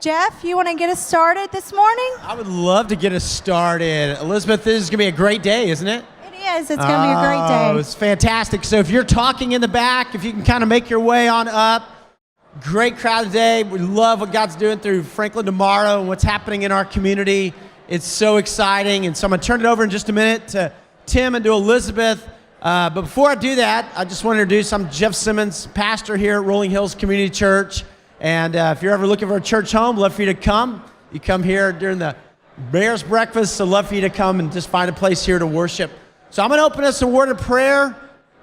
Jeff, you want to get us started this morning? I would love to get us started. Elizabeth, this is going to be a great day, isn't it? It is. It's going to be a great day. Oh, it's fantastic. So if you're talking in the back, if you can kind of make your way on up, great crowd today. We love what God's doing through Franklin tomorrow and what's happening in our community. It's so exciting. And so I'm going to turn it over in just a minute to Tim and to Elizabeth. But before I do that, I just want to introduce, I'm Jeff Simmons, pastor here at Rolling Hills Community Church. And if you're ever looking for a church home, love for you to come. You come here during the Mayor's Breakfast, so love for you to come and just find a place here to worship. So I'm going to open us a word of prayer,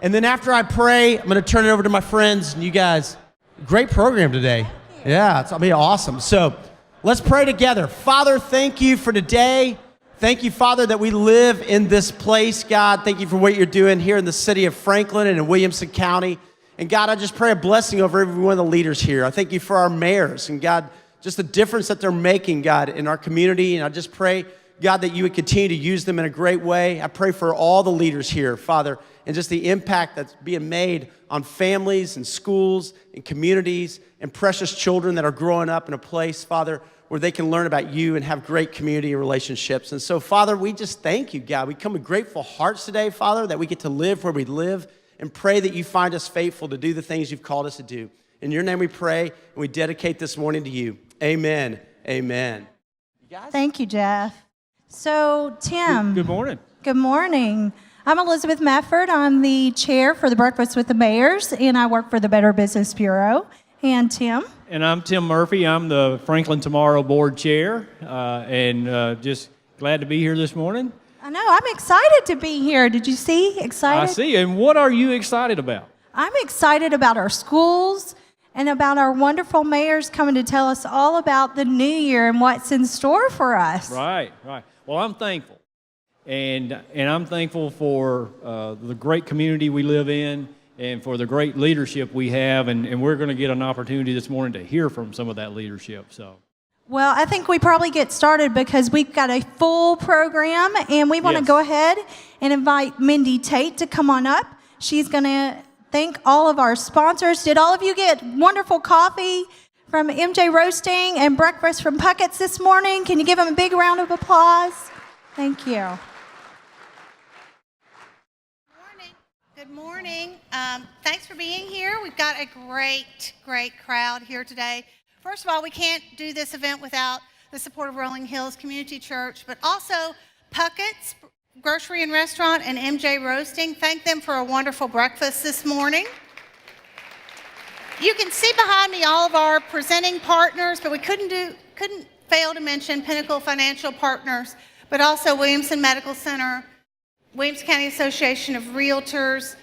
and then after I pray, I'm going to turn it over to my friends and you guys. Great program today. Yeah, it's going to be awesome. So let's pray together. Father, thank you for today. Thank you, Father, that we live in this place, God. Thank you for what you're doing here in the city of Franklin and in Williamson County. And God, I just pray a blessing over every one of the leaders here. I thank you for our mayors and God, just the difference that they're making, God, in our community. And I just pray, God, that you would continue to use them in a great way. I pray for all the leaders here, Father, and just the impact that's being made on families and schools and communities and precious children that are growing up in a place, Father, where they can learn about you and have great community and relationships. And so, Father, we just thank you, God. We come with grateful hearts today, Father, that we get to live where we live, and pray that you find us faithful to do the things you've called us to do. In your name we pray, and we dedicate this morning to you. Amen. Amen. Thank you, Jeff. So, Tim. Good morning. Good morning. I'm Elizabeth Mafford. I'm the chair for the Breakfast with the Mayors, and I work for the Better Business Bureau. And Tim? And I'm Tim Murphy. I'm the Franklin Tomorrow Board Chair, and just glad to be here this morning. I know. I'm excited to be here. Did you see? Excited? I see. And what are you excited about? I'm excited about our schools and about our wonderful mayors coming to tell us all about the new year and what's in store for us. Right. Well, I'm thankful. And I'm thankful for the great community we live in and for the great leadership we have. And we're going to get an opportunity this morning to hear from some of that leadership. So. Well, I think we probably get started because we've got a full program, and we want to go ahead and invite Mindy Tate to come on up. She's going to thank all of our sponsors. Did all of you get wonderful coffee from MJ Roasting and breakfast from Puckett's this morning? Can you give them a big round of applause? Thank you. Good morning. Thanks for being here. We've got a great crowd here today. First of all, we can't do this event without the support of Rolling Hills Community Church, but also Puckett's Grocery and Restaurant and MJ Roasting. Thank them for a wonderful breakfast this morning. You can see behind me all of our presenting partners, but we couldn't fail to mention Pinnacle Financial Partners, but also Williamson Medical Center, Williamson County Association of Realtors,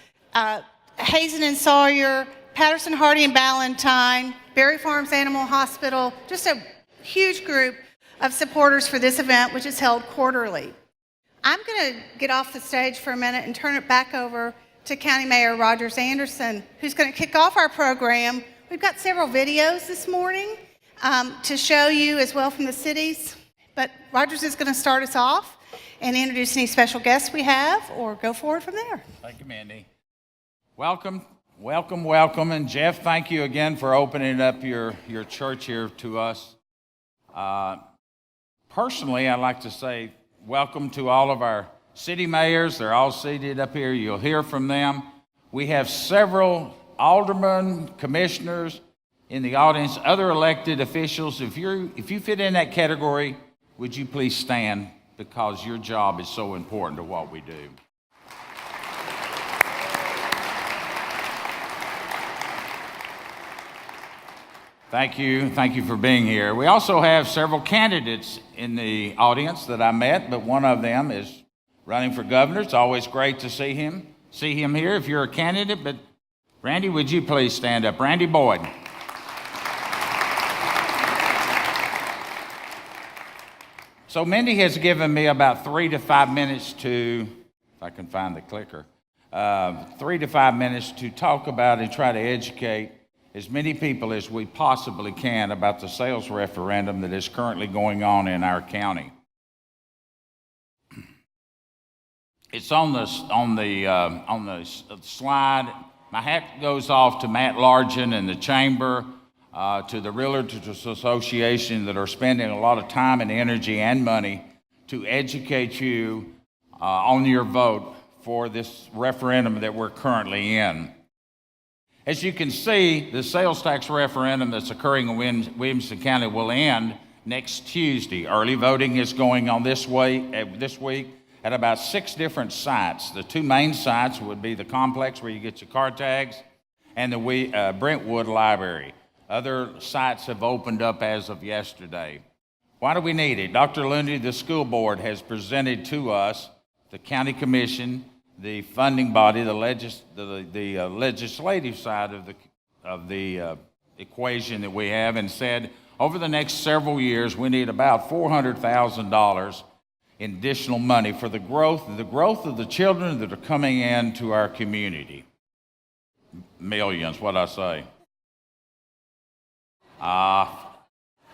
Hazen and Sawyer, Patterson Hardy and Ballantyne, Berry Farms Animal Hospital, just a huge group of supporters for this event, which is held quarterly. I'm going to get off the stage for a minute and turn it back over to County Mayor Rogers Anderson, who's going to kick off our program. We've got several videos this morning to show you as well from the cities, but Rogers is going to start us off and introduce any special guests we have, or go forward from there. Thank you, Mindy. Welcome, and Jeff, thank you again for opening up your church here to us. Personally, I'd like to say welcome to all of our city mayors. They're all seated up here. You'll hear from them. We have several aldermen, commissioners in the audience, other elected officials. If you fit in that category, would you please stand, because your job is so important to what we do. Thank you for being here. We also have several candidates in the audience that I met, but one of them is running for governor. It's always great to see him here if you're a candidate. But Randy, would you please stand up? Randy Boyd. So Mindy has given me about 3 to 5 minutes to, if I can find the clicker, 3 to 5 minutes to talk about and try to educate as many people as we possibly can about the sales referendum that is currently going on in our county. It's on the slide. My hat goes off to Matt Largent and the chamber. to the Realtors Association that are spending a lot of time and energy and money to educate you on your vote for this referendum that we're currently in. As you can see, the sales tax referendum that's occurring in Williamson County will end next Tuesday. Early voting is going on this week at about 6 different sites. The 2 main sites would be the complex where you get your car tags and the Brentwood Library. Other sites have opened up as of yesterday. Why do we need it? Dr. Lundy, the school board, has presented to us, the county commission, the funding body, the legislative side of the equation that we have, and said over the next several years we need about $400,000 in additional money for the growth of the children that are coming into our community. Millions, what'd I say?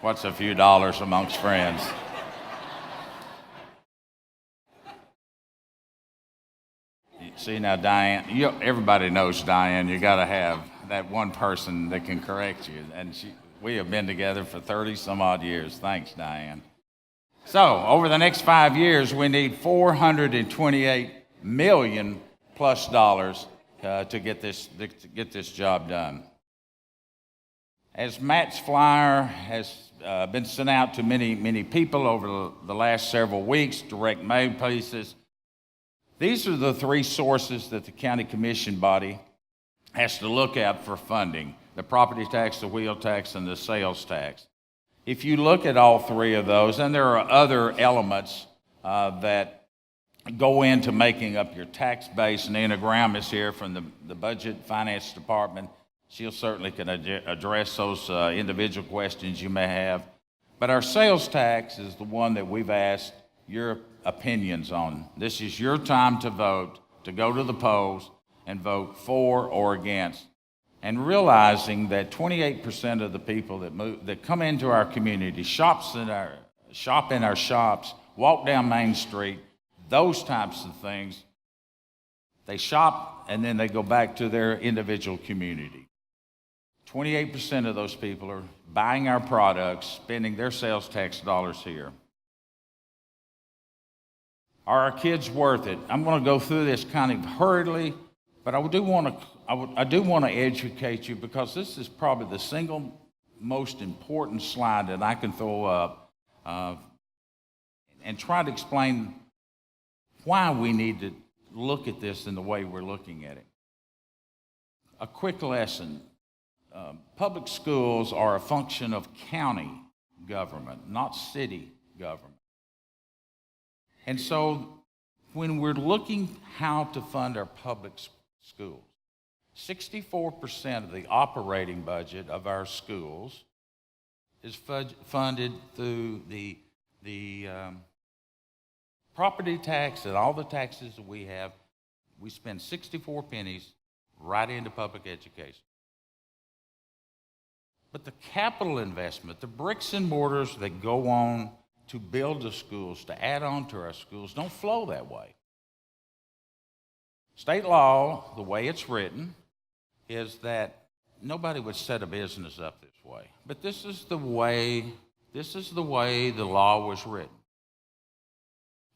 What's a few dollars amongst friends? See now, Diane, everybody knows Diane. You got to have that one person that can correct you. And we have been together for 30 some odd years. Thanks, Diane. So over the next 5 years, we need $428 million plus to get this job done. As Matt's flyer has been sent out to many people over the last several weeks, direct mail pieces, these are the 3 sources that the county commission body has to look at for funding: the property tax, the wheel tax, and the sales tax. If you look at all 3 of those, and there are other elements that go into making up your tax base, and Nina Graham is here from the Budget Finance Department. She'll certainly can address those individual questions you may have. But our sales tax is the one that we've asked your opinions on. This is your time to vote, to go to the polls and vote for or against. And realizing that 28% of the people that come into our community, shop in our shops, walk down Main Street, those types of things, they shop and then they go back to their individual community. 28% of those people are buying our products, spending their sales tax dollars here. Are our kids worth it? I'm going to go through this kind of hurriedly, but I do want to educate you, because this is probably the single most important slide that I can throw up and try to explain why we need to look at this in the way we're looking at it. A quick lesson. Public schools are a function of county government, not city government. And so when we're looking how to fund our public schools, 64% of the operating budget of our schools is funded through the property tax and all the taxes that we have. We spend 64 pennies right into public education. But the capital investment, the bricks and mortars that go on to build the schools, to add on to our schools, don't flow that way. State law, the way it's written, is that nobody would set a business up this way. But this is the way the law was written.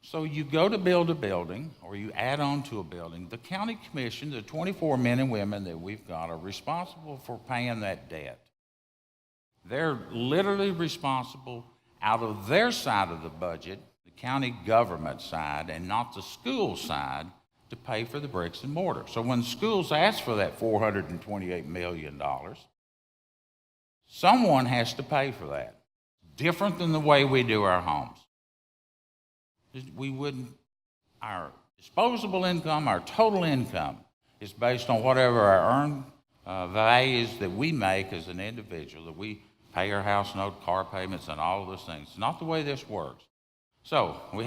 So you go to build a building, or you add on to a building, the county commission, the 24 men and women that we've got, are responsible for paying that debt. They're literally responsible out of their side of the budget, the county government side, and not the school side, to pay for the bricks and mortar. So when schools ask for that $428 million, someone has to pay for that. Different than the way we do our homes. Our disposable income, our total income, is based on whatever our earned values that we make as an individual, that we pay our house note, car payments, and all of those things. It's not the way this works. So we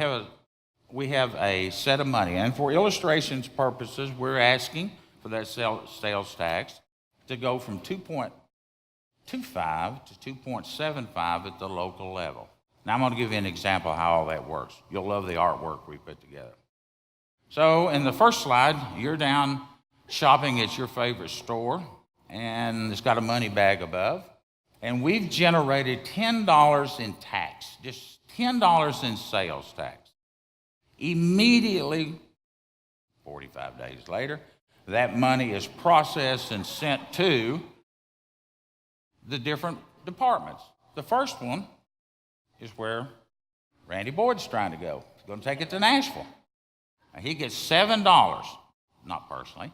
have a set of money, and for illustrations purposes, we're asking for that sales tax to go from 2.25 to 2.75 at the local level. Now I'm going to give you an example of how all that works. You'll love the artwork we put together. So in the first slide, you're down shopping at your favorite store, and it's got a money bag above. And we've generated $10 in tax, just $10 in sales tax. Immediately, 45 days later, that money is processed and sent to the different departments. The first one is where Randy Boyd's trying to go. He's going to take it to Nashville. Now, he gets $7, not personally.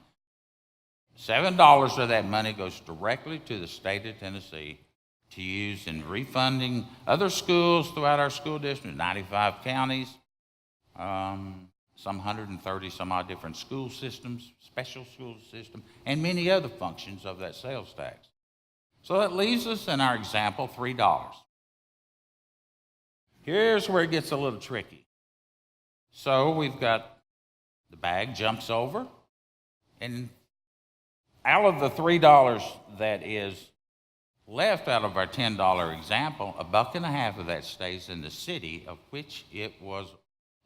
$7 of that money goes directly to the state of Tennessee to use in refunding other schools throughout our school district, 95 counties, some 130 some odd different school systems, special school system, and many other functions of that sales tax. So that leaves us in our example $3. Here's where it gets a little tricky. So we've got the bag jumps over, and out of the $3 that is left out of our $10 example, $1.50 of that stays in the city of which it was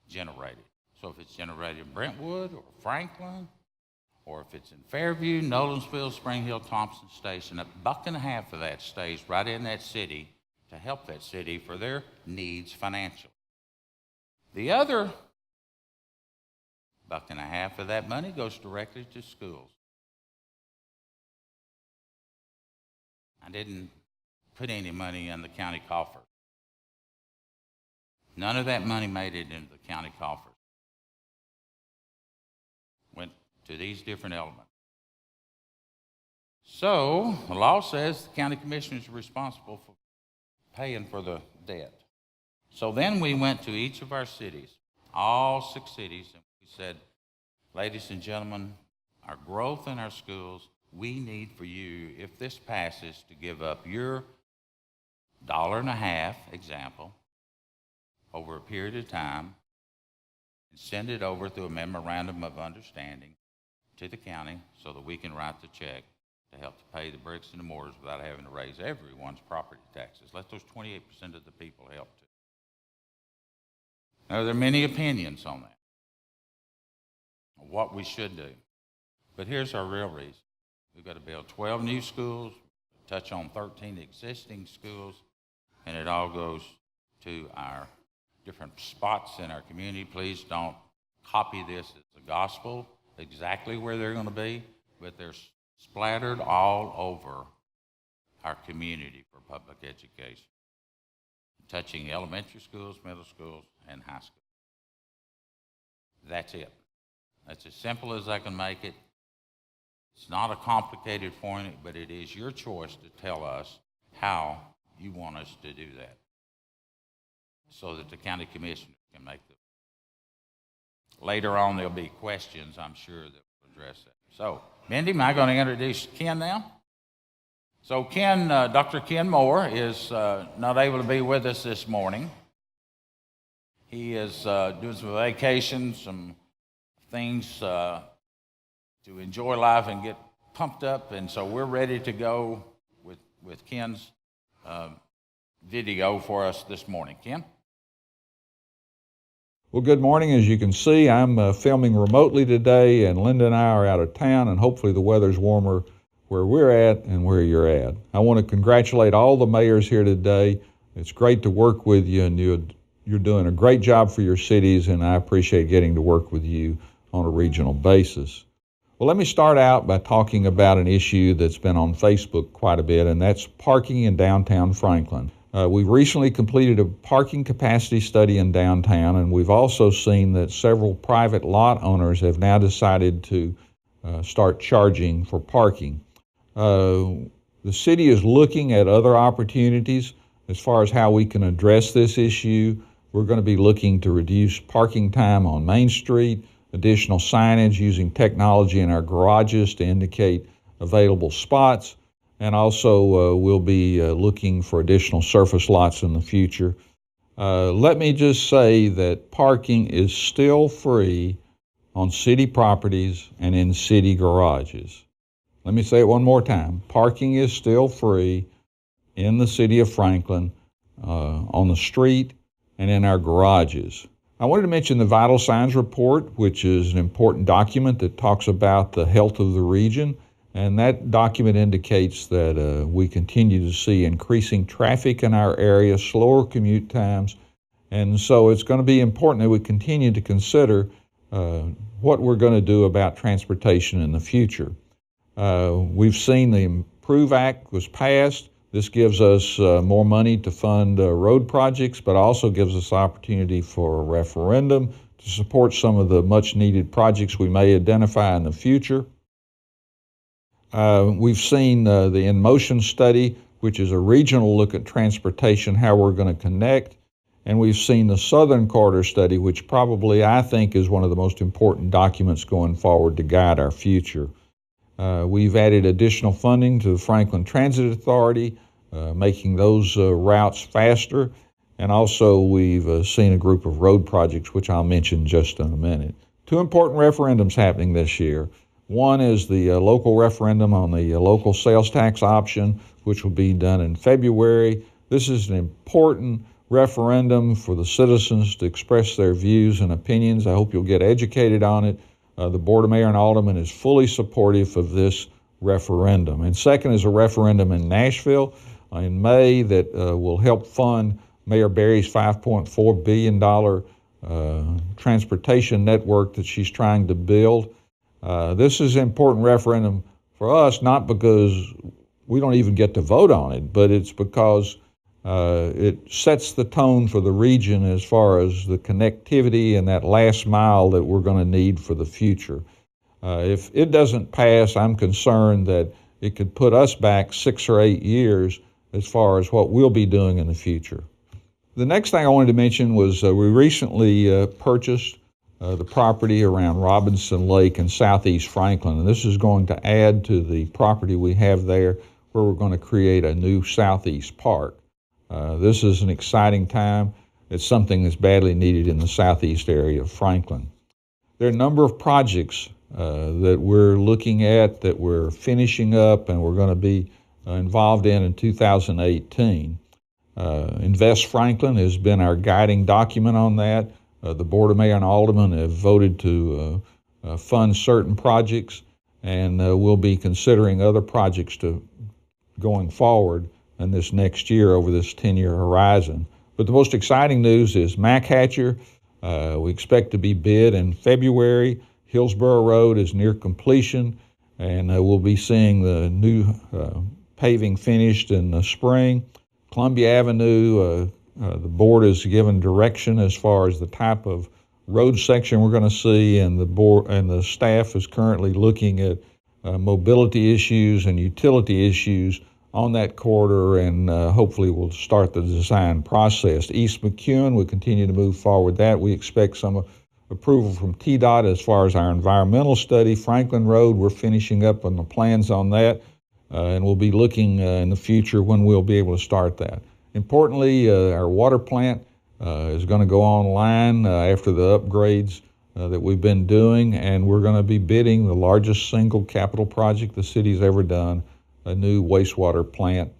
generated. So if it's generated in Brentwood or Franklin, or if it's in Fairview, Nolensville, Spring Hill, Thompson Station, $1.50 of that stays right in that city to help that city for their needs financially. The other $1.50 of that money goes directly to schools. I didn't put any money in the county coffers. None of that money made it into the county coffers. Went to these different elements. So the law says the county commissioners are responsible for paying for the debt. So then we went to each of our cities, all 6 cities, and we said, ladies and gentlemen, our growth in our schools, we need for you, if this passes, to give up your $1.50 example over a period of time and send it over through a memorandum of understanding to the county so that we can write the check to help to pay the bricks and the mortars without having to raise everyone's property taxes. Let those 28% of the people help too. Now, there are many opinions on that, on what we should do. But here's our real reason. We've got to build 12 new schools, touch on 13 existing schools, and it all goes to our different spots in our community. Please don't copy this as the gospel, exactly where they're going to be, but they're splattered all over our community for public education, touching elementary schools, middle schools, and high schools. That's it. That's as simple as I can make it. It's not a complicated point, but it is your choice to tell us how you want us to do that so that the county commissioners can make them. Later on, there'll be questions, I'm sure, that will address that. So, Mindy, am I going to introduce Ken now? So Ken, Dr. Ken Moore is not able to be with us this morning. He is doing some vacation, some things to enjoy life and get pumped up, and so we're ready to go with Ken's video for us this morning. Ken? Well, good morning. As you can see, I'm filming remotely today, and Linda and I are out of town, and hopefully the weather's warmer where we're at and where you're at. I want to congratulate all the mayors here today. It's great to work with you, and you're doing a great job for your cities, and I appreciate getting to work with you on a regional basis. Well, let me start out by talking about an issue that's been on Facebook quite a bit, and that's parking in downtown Franklin. We've recently completed a parking capacity study in downtown, and we've also seen that several private lot owners have now decided to start charging for parking. The city is looking at other opportunities as far as how we can address this issue. We're going to be looking to reduce parking time on Main Street, additional signage using technology in our garages to indicate available spots, and also we'll be looking for additional surface lots in the future. Let me just say that parking is still free on city properties and in city garages. Let me say it one more time. Parking is still free in the city of Franklin, on the street, and in our garages. I wanted to mention the Vital Signs Report, which is an important document that talks about the health of the region. And that document indicates that we continue to see increasing traffic in our area, slower commute times, and so it's going to be important that we continue to consider what we're going to do about transportation in the future. We've seen the Improve Act was passed. This gives us more money to fund road projects, but also gives us opportunity for a referendum to support some of the much needed projects we may identify in the future. We've seen the In Motion study, which is a regional look at transportation, how we're going to connect. And we've seen the Southern Corridor study, which probably I think is one of the most important documents going forward to guide our future. We've added additional funding to the Franklin Transit Authority, making those routes faster. And also we've seen a group of road projects, which I'll mention just in a minute. Two important referendums happening this year. One is the local referendum on the local sales tax option, which will be done in February. This is an important referendum for the citizens to express their views and opinions. I hope you'll get educated on it. The Board of Mayor and Aldermen is fully supportive of this referendum. And second is a referendum in Nashville in May that will help fund Mayor Berry's $5.4 billion transportation network that she's trying to build. This is an important referendum for us, not because we don't even get to vote on it, but it's because it sets the tone for the region as far as the connectivity and that last mile that we're going to need for the future. If it doesn't pass, I'm concerned that it could put us back 6 or 8 years as far as what we'll be doing in the future. The next thing I wanted to mention was we recently purchased the property around Robinson Lake in southeast Franklin, and this is going to add to the property we have there where we're going to create a new southeast park. This is an exciting time. It's something that's badly needed in the southeast area of Franklin. There are a number of projects that we're looking at, that we're finishing up, and we're going to be involved in 2018. Invest Franklin has been our guiding document on that. The Board of Mayor and Aldermen have voted to fund certain projects, and we'll be considering other projects going forward in this next year over this 10-year horizon. But the most exciting news is Mac Hatcher. We expect to be bid in February. Hillsborough Road is near completion, and we'll be seeing the new paving finished in the spring. Columbia Avenue, the board has given direction as far as the type of road section we're going to see, and the board and the staff is currently looking at mobility issues and utility issues on that corridor, and hopefully we'll start the design process. East McEwen, we continue to move forward that. We expect some approval from TDOT as far as our environmental study. Franklin Road, we're finishing up on the plans on that, and we'll be looking in the future when we'll be able to start that. Importantly, our water plant is going to go online after the upgrades that we've been doing, and we're going to be bidding the largest single capital project the city's ever done, a new wastewater plant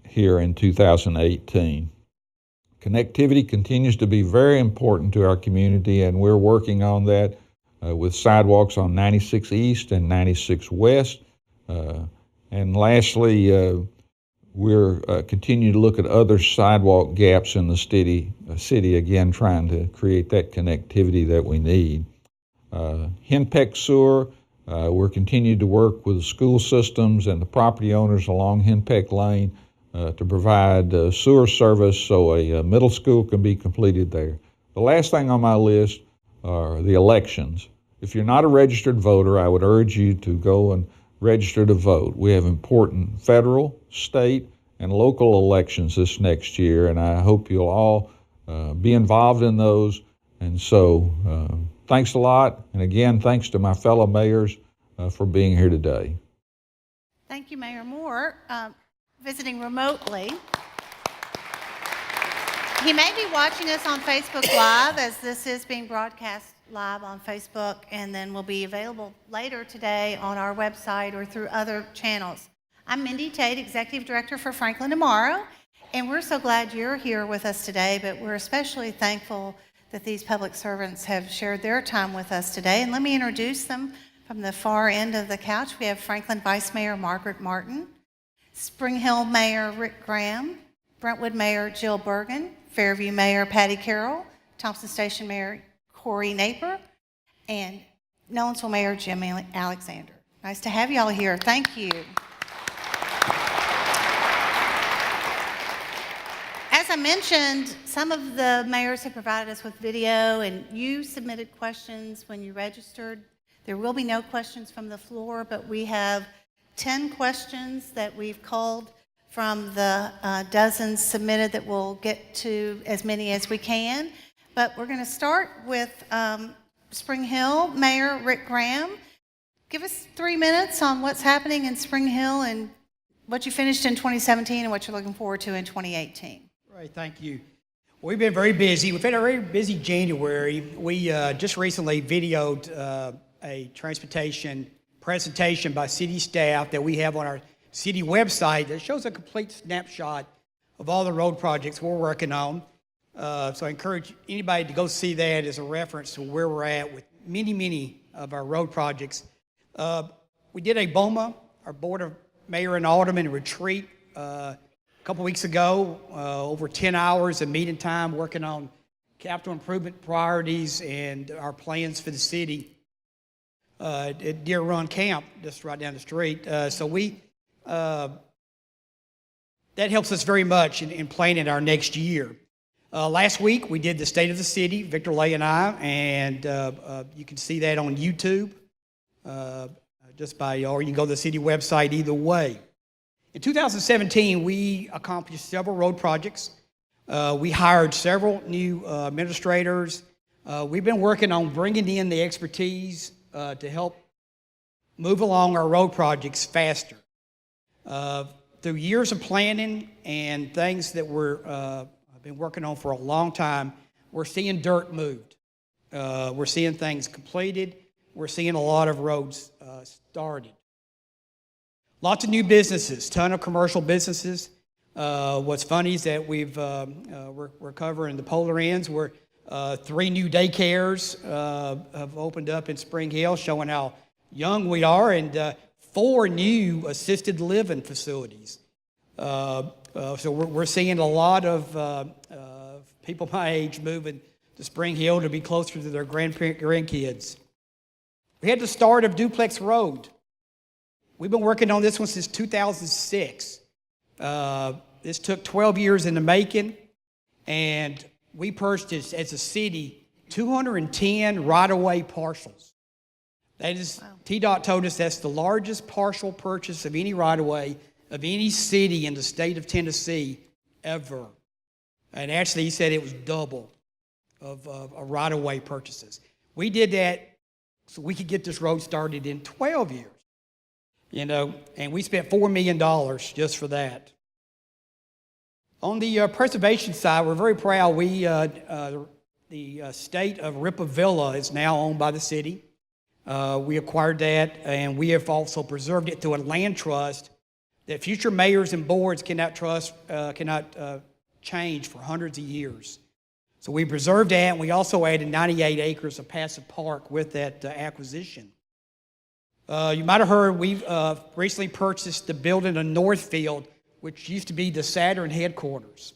here in 2018. Connectivity continues to be very important to our community, and we're working on that with sidewalks on 96 East and 96 West. And lastly, we're continuing to look at other sidewalk gaps in the city, again, trying to create that connectivity that we need. Henpeck Sewer, we're continuing to work with the school systems and the property owners along Henpeck Lane to provide sewer service so a middle school can be completed there. The last thing on my list are the elections. If you're not a registered voter, I would urge you to go and register to vote. We have important federal, state, and local elections this next year, and I hope you'll all be involved in those. And so thanks a lot, and again, thanks to my fellow mayors for being here today. Thank you, Mayor Moore, visiting remotely. He may be watching us on Facebook Live, as this is being broadcast live on Facebook, and then will be available later today on our website or through other channels. I'm Mindy Tate, Executive Director for Franklin Tomorrow, and we're so glad you're here with us today, but we're especially thankful that these public servants have shared their time with us today. And let me introduce them. From the far end of the couch, we have Franklin Vice Mayor Margaret Martin, Spring Hill Mayor Rick Graham, Brentwood Mayor Jill Bergen, Fairview Mayor Patty Carroll, Thompson Station Mayor Corey Naper, and Nolensville Mayor Jim Alexander. Nice to have you all here. Thank you. As I mentioned, some of the mayors have provided us with video, and you submitted questions when you registered. There will be no questions from the floor, but we have 10 questions that we've culled from the dozens submitted that we'll get to as many as we can. But we're going to start with Spring Hill Mayor Rick Graham. Give us 3 minutes on what's happening in Spring Hill and what you finished in 2017 and what you're looking forward to in 2018. Right, thank you. We've been very busy. We've had a very busy January. We just recently videoed a transportation presentation by city staff that we have on our city website that shows a complete snapshot of all the road projects we're working on. So I encourage anybody to go see that as a reference to where we're at with many of our road projects. We did a BOMA, our Board of Mayor and Alderman retreat a couple weeks ago, over 10 hours of meeting time working on capital improvement priorities and our plans for the city at Deer Run Camp, just right down the street. That helps us very much in planning our next year. Last week, we did the State of the City, Victor Lay and I, and you can see that on YouTube or you can go to the city website either way. In 2017, we accomplished several road projects. We hired several new administrators. We've been working on bringing in the expertise to help move along our road projects faster. Through years of planning and things that I've been working on for a long time, we're seeing dirt moved. We're seeing things completed. We're seeing a lot of roads started. Lots of new businesses, ton of commercial businesses. What's funny is that we're covering the polar ends where 3 new daycares have opened up in Spring Hill, showing how young we are, and 4 new assisted living facilities. So we're seeing a lot of people my age moving to Spring Hill to be closer to their grandkids. We had the start of Duplex Road. We've been working on this one since 2006. This took 12 years in the making, and we purchased, as a city, 210 right-of-way parcels. That is, wow. TDOT told us that's the largest partial purchase of any right-of-way of any city in the state of Tennessee ever. And actually, he said it was double of right-of-way purchases. We did that so we could get this road started in 12 years. And we spent $4 million just for that. On the preservation side, we're very proud. The estate of Rippavilla is now owned by the city. We acquired that, and we have also preserved it through a land trust that future mayors and boards cannot change for hundreds of years. So we preserved that, and we also added 98 acres of passive park with that acquisition. You might have heard we've recently purchased the building in Northfield, which used to be the Saturn headquarters.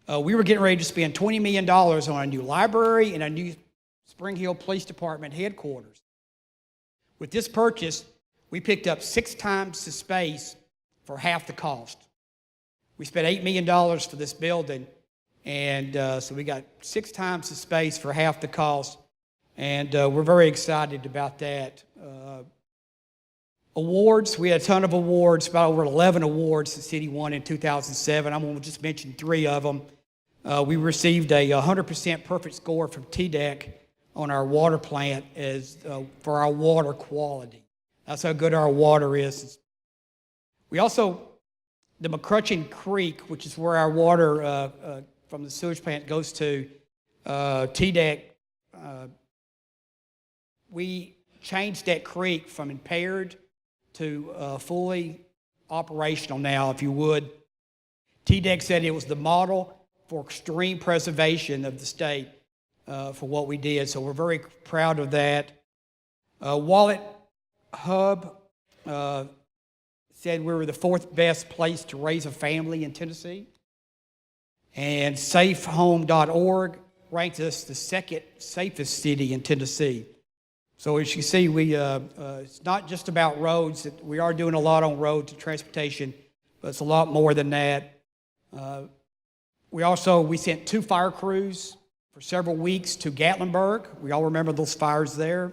We were getting ready to spend $20 million on a new library and a new Spring Hill Police Department headquarters. With this purchase, we picked up 6 times the space for half the cost. We spent $8 million for this building, and so we got 6 times the space for half the cost, and we're very excited about that. Awards, we had a ton of awards, about over 11 awards the city won in 2007. I'm going to just mention 3 of them. We received a 100% perfect score from TDEC on our water plant for our water quality. That's how good our water is. We also, the McCrutchen Creek, which is where our water from the sewage plant goes to, TDEC, we changed that creek from impaired to fully operational now, if you would. TDEC said it was the model for extreme preservation of the state for what we did, so we're very proud of that. Wallet Hub said we were the 4th best place to raise a family in Tennessee. And safehome.org ranked us the 2nd safest city in Tennessee. So as you see, it's not just about roads. We are doing a lot on roads and transportation, but it's a lot more than that. We sent 2 fire crews for several weeks to Gatlinburg. We all remember those fires there.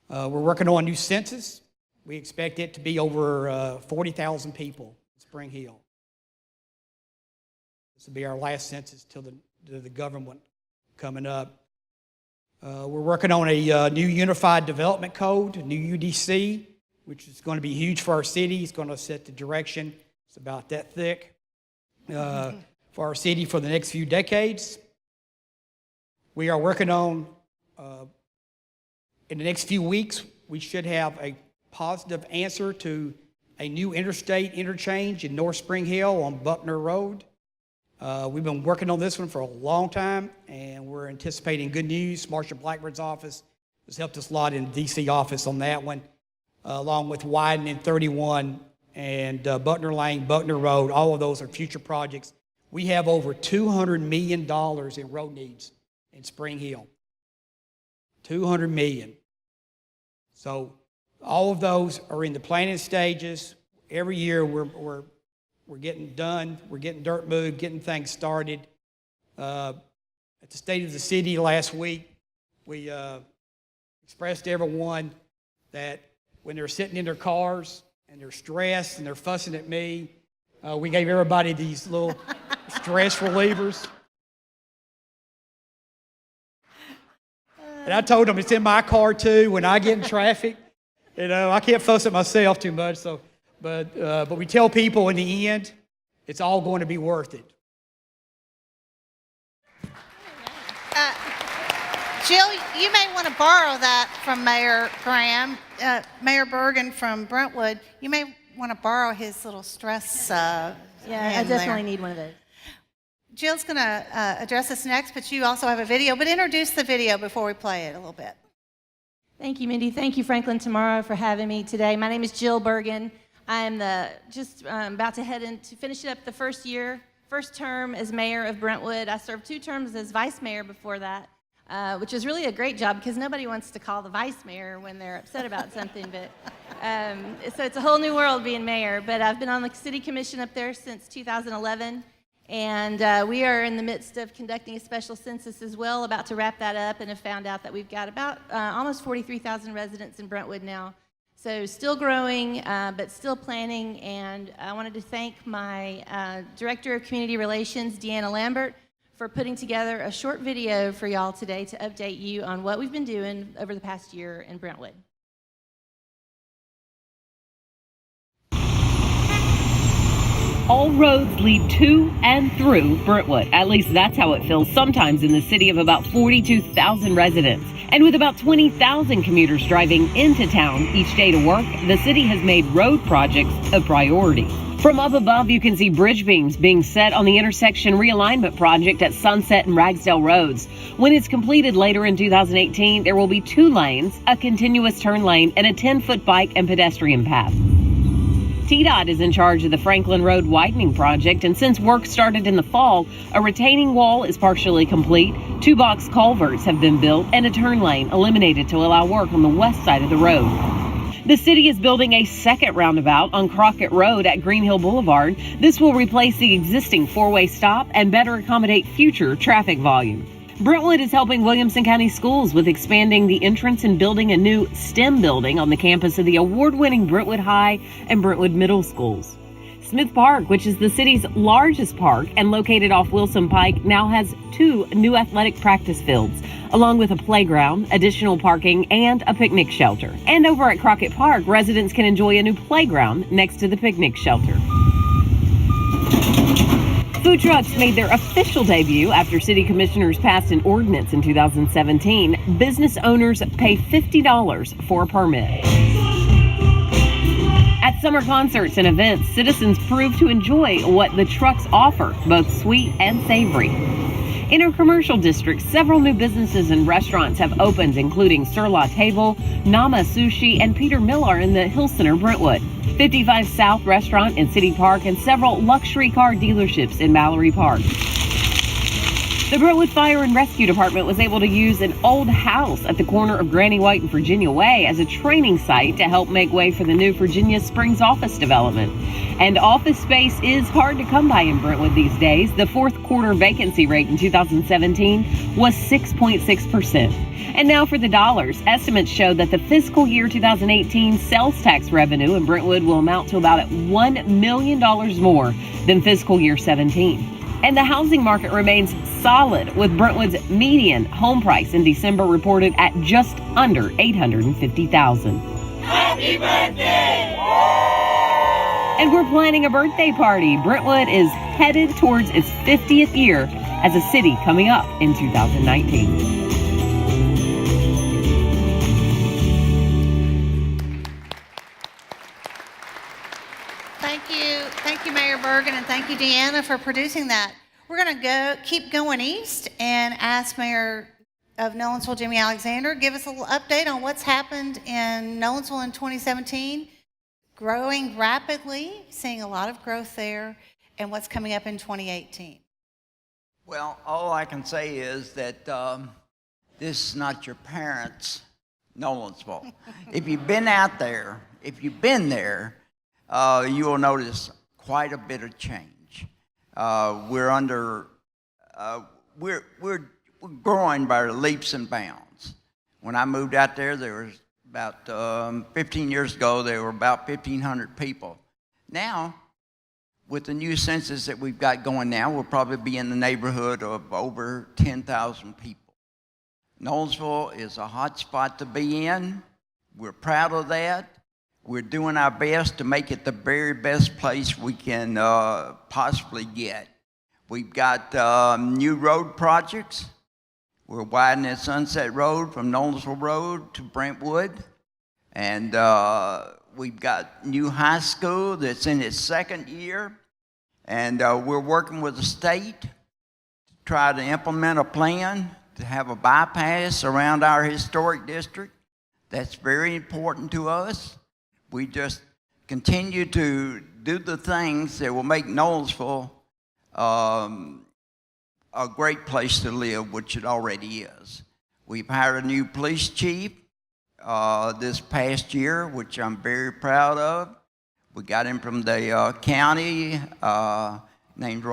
We're working on a new census. We expect it to be over 40,000 people in Spring Hill. This will be our last census till the government coming up. We're working on a new Unified Development Code, a new UDC, which is going to be huge for our city. It's going to set the direction. It's about that thick for our city for the next few decades. We are working on, in the next few weeks, we should have a positive answer to a new interstate interchange in North Spring Hill on Buckner Road. We've been working on this one for a long time, and we're anticipating good news. Marsha Blackbird's office has helped us a lot in the DC office on that one, along with widening 31 and Buckner Lane, Buckner Road. All of those are future projects. We have over $200 million in road needs in Spring Hill. $200 million. So all of those are in the planning stages. Every year we're getting done. We're getting dirt moved, getting things started. At the State of the City last week, we expressed to everyone that when they're sitting in their cars and they're stressed and they're fussing at me, we gave everybody these little stress relievers. And I told them it's in my car too when I get in traffic. You know, I can't fuss at myself too much. So, but we tell people in the end, it's all going to be worth it. Jill, you may want to borrow that from Mayor Graham. Mayor Bergen from Brentwood, you may want to borrow his little stress. Yeah, I definitely need one of those. Jill's going to address us next, but you also have a video. But introduce the video before we play it a little bit. Thank you, Mindy. Thank you, Franklin Tomorrow, for having me today. My name is Jill Bergen. I am about to head in to finish up the first term as mayor of Brentwood. I served 2 terms as vice mayor before that, which is really a great job because nobody wants to call the vice mayor when they're upset about something. But so it's a whole new world being mayor. But I've been on the city commission up there since 2011. And we are in the midst of conducting a special census as well, about to wrap that up, and have found out that we've got about almost 43,000 residents in Brentwood now. So still growing, but still planning. And I wanted to thank my Director of Community Relations, Deanna Lambert, for putting together a short video for y'all today to update you on what we've been doing over the past year in Brentwood. All roads lead to and through Brentwood. At least that's how it feels sometimes in the city of about 42,000 residents. And with about 20,000 commuters driving into town each day to work, the city has made road projects a priority. From up above, you can see bridge beams being set on the intersection realignment project at Sunset and Ragsdale Roads. When it's completed later in 2018, there will be 2 lanes, a continuous turn lane, and a 10-foot bike and pedestrian path. TDOT is in charge of the Franklin Road widening project, and since work started in the fall, a retaining wall is partially complete, 2 box culverts have been built, and a turn lane eliminated to allow work on the west side of the road. The city is building a second roundabout on Crockett Road at Green Hill Boulevard. This will replace the existing 4-way stop and better accommodate future traffic volume. Brentwood is helping Williamson County Schools with expanding the entrance and building a new STEM building on the campus of the award-winning Brentwood High and Brentwood Middle Schools. Smith Park, which is the city's largest park and located off Wilson Pike, now has 2 new athletic practice fields, along with a playground, additional parking, and a picnic shelter. And over at Crockett Park, residents can enjoy a new playground next to the picnic shelter. Food trucks made their official debut after city commissioners passed an ordinance in 2017. Business owners pay $50 for a permit. At summer concerts and events, citizens prove to enjoy what the trucks offer, both sweet and savory. In our commercial district, several new businesses and restaurants have opened, including Sur La Table, Nama Sushi, and Peter Millar in the Hill Center, Brentwood. 55 South Restaurant in City Park, and several luxury car dealerships in Mallory Park. The Brentwood Fire and Rescue Department was able to use an old house at the corner of Granny White and Virginia Way as a training site to help make way for the new Virginia Springs office development. And office space is hard to come by in Brentwood these days. The fourth quarter vacancy rate in 2017 was 6.6%. And now for the dollars. Estimates show that the fiscal year 2018 sales tax revenue in Brentwood will amount to about $1 million more than fiscal year 17. And the housing market remains solid, with Brentwood's median home price in December reported at just under $850,000. Happy birthday! And we're planning a birthday party. Brentwood is headed towards its 50th year as a city coming up in 2019. Thank you, Mayor Bergen, and thank you, Deanna, for producing that. We're going to keep going east and ask Mayor of Nolensville, Jimmy Alexander, give us a little update on what's happened in Nolensville in 2017. Growing rapidly, seeing a lot of growth there, and what's coming up in 2018. Well, all I can say is that this is not your parents' Nolensville. If you've been out there, you will notice quite a bit of change. We're growing by leaps and bounds. When I moved out there was about 15 years ago, there were about 1,500 people. Now, with the new census that we've got going now, we'll probably be in the neighborhood of over 10,000 people. Nolensville is a hot spot to be in. We're proud of that. We're doing our best to make it the very best place we can possibly get. We've got new road projects. We're widening Sunset Road from Nolensville Road to Brentwood. And we've got new high school that's in its second year. And we're working with the state to try to implement a plan to have a bypass around our historic district. That's very important to us. We just continue to do the things that will make Nolensville a great place to live, which it already is. We've hired a new police chief this past year, which I'm very proud of. We got him from the county, named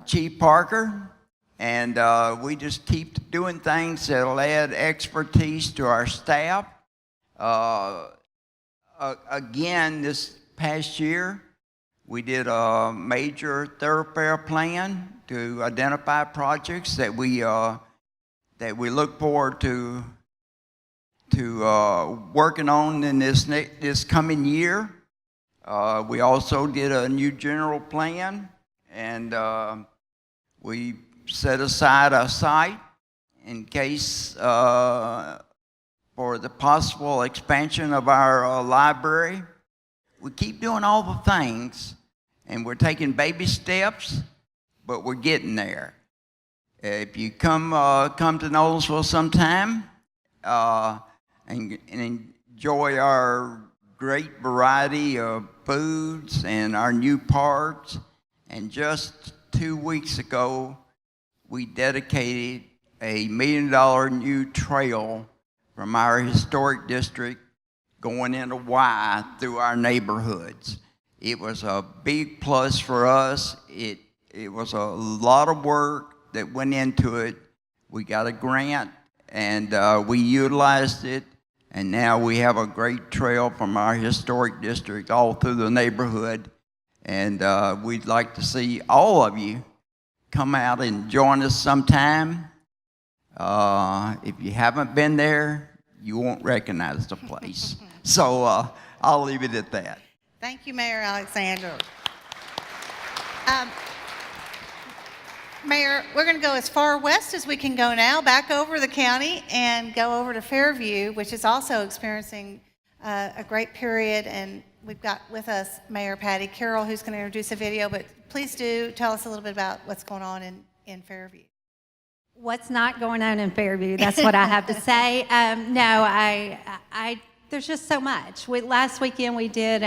Chief Parker, and we just keep doing things that'll add expertise to our staff. Again, this past year, we did a major thoroughfare plan to identify projects that we look forward to working on in this coming year. We also did a new general plan, and we set aside a site in case for the possible expansion of our library. We keep doing all the things, and we're taking baby steps, but we're getting there. If you come to Nolensville sometime and enjoy our great variety of foods and our new parks, and just 2 weeks ago, we dedicated a $1 million new trail from our historic district going into Y through our neighborhoods. It was a big plus for us. It was a lot of work that went into it. We got a grant, and we utilized it, and now we have a great trail from our historic district all through the neighborhood, and we'd like to see all of you come out and join us sometime. If you haven't been there, you won't recognize the place. So I'll leave it at that. Thank you, Mayor Alexander. Mayor, we're going to go as far west as we can go now, back over the county and go over to Fairview, which is also experiencing a great period. And we've got with us Mayor Patty Carroll, who's going to introduce a video. But please do tell us a little bit about what's going on in Fairview? What's not going on in Fairview? That's what I have to say. No, there's just so much. Last weekend we did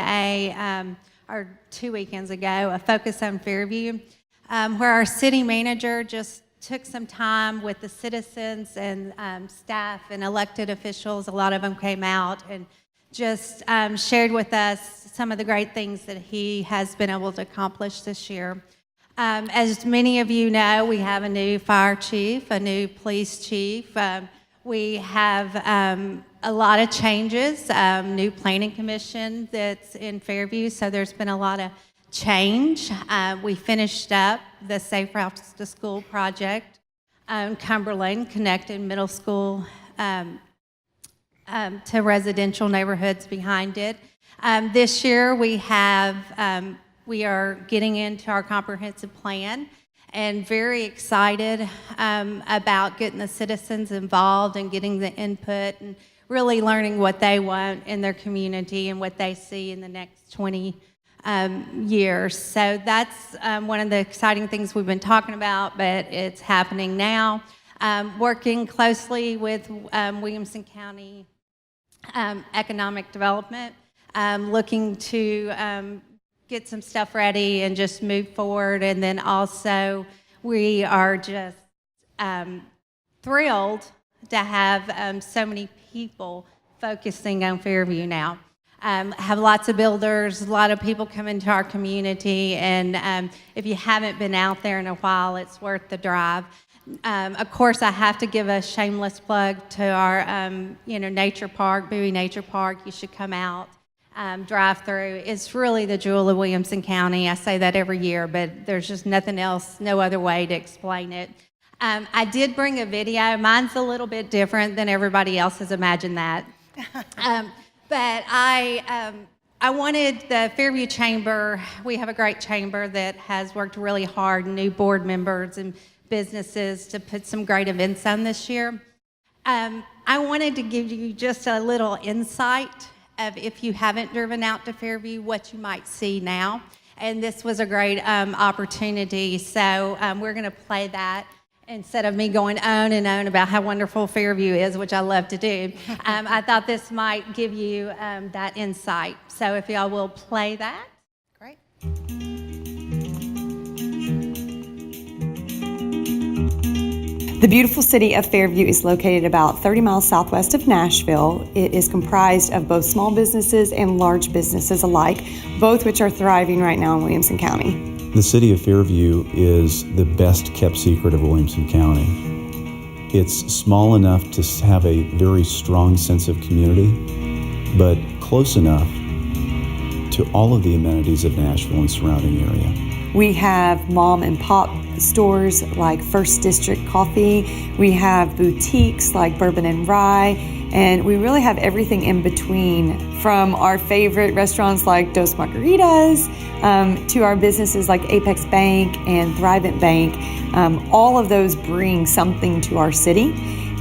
or 2 weekends ago, a focus on Fairview, where our city manager just took some time with the citizens and staff and elected officials. A lot of them came out and just shared with us some of the great things that he has been able to accomplish this year. As many of you know, we have a new fire chief, a new police chief. We have a lot of changes, new planning commission that's in Fairview, so there's been a lot of change. We finished up the Safe Routes to School project, Cumberland, connecting middle school to residential neighborhoods behind it. This year we are getting into our comprehensive plan and very excited about getting the citizens involved and getting the input and really learning what they want in their community and what they see in the next 20 years. So that's one of the exciting things we've been talking about, but it's happening now. Working closely with Williamson County Economic Development, looking to get some stuff ready and just move forward. And then also we are just thrilled to have so many people focusing on Fairview now. Have lots of builders, a lot of people come into our community, and if you haven't been out there in a while, it's worth the drive. Of course, I have to give a shameless plug to our nature park, Bowie Nature Park. You should come out. Drive through. It's really the jewel of Williamson County. I say that every year, but there's just nothing else, no other way to explain it. I did bring a video. Mine's a little bit different than everybody else's. Imagine that. But I wanted the Fairview Chamber. We have a great chamber that has worked really hard, new board members and businesses to put some great events on this year. I wanted to give you just a little insight of, if you haven't driven out to Fairview, what you might see now. And this was a great opportunity. So we're going to play that instead of me going on and on about how wonderful Fairview is, which I love to do. I thought this might give you that insight. So if y'all will play that. Great. The beautiful city of Fairview is located about 30 miles southwest of Nashville. It is comprised of both small businesses and large businesses alike, both which are thriving right now in Williamson County. The city of Fairview is the best kept secret of Williamson County. It's small enough to have a very strong sense of community, but close enough to all of the amenities of Nashville and surrounding area. We have mom and pop stores like First District Coffee. We have boutiques like Bourbon and Rye, and we really have everything in between, from our favorite restaurants like Dos Margaritas to our businesses like Apex Bank and Thrivent Bank. All of those bring something to our city,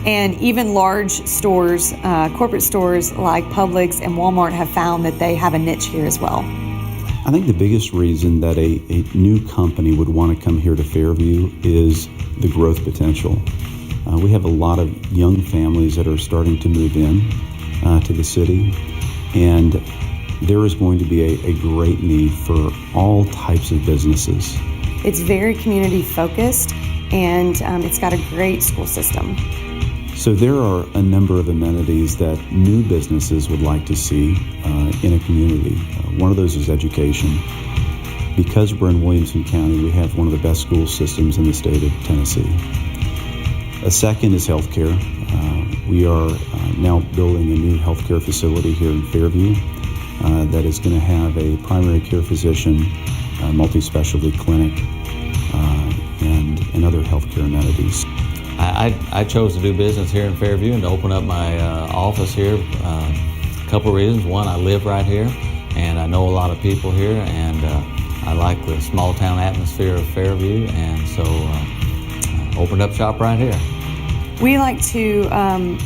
and even large stores, corporate stores like Publix and Walmart have found that they have a niche here as well. I think the biggest reason that a new company would want to come here to Fairview is the growth potential. We have a lot of young families that are starting to move in to the city, and there is going to be a great need for all types of businesses. It's very community focused, and it's got a great school system. So there are a number of amenities that new businesses would like to see in a community. One of those is education. Because we're in Williamson County, we have one of the best school systems in the state of Tennessee. A second is healthcare. We are now building a new healthcare facility here in Fairview that is going to have a primary care physician, multi-specialty clinic, and other healthcare amenities. I chose to do business here in Fairview and to open up my office here. A couple of reasons. One, I live right here, and I know a lot of people here, and I like the small town atmosphere of Fairview, and so opened up shop right here. We like to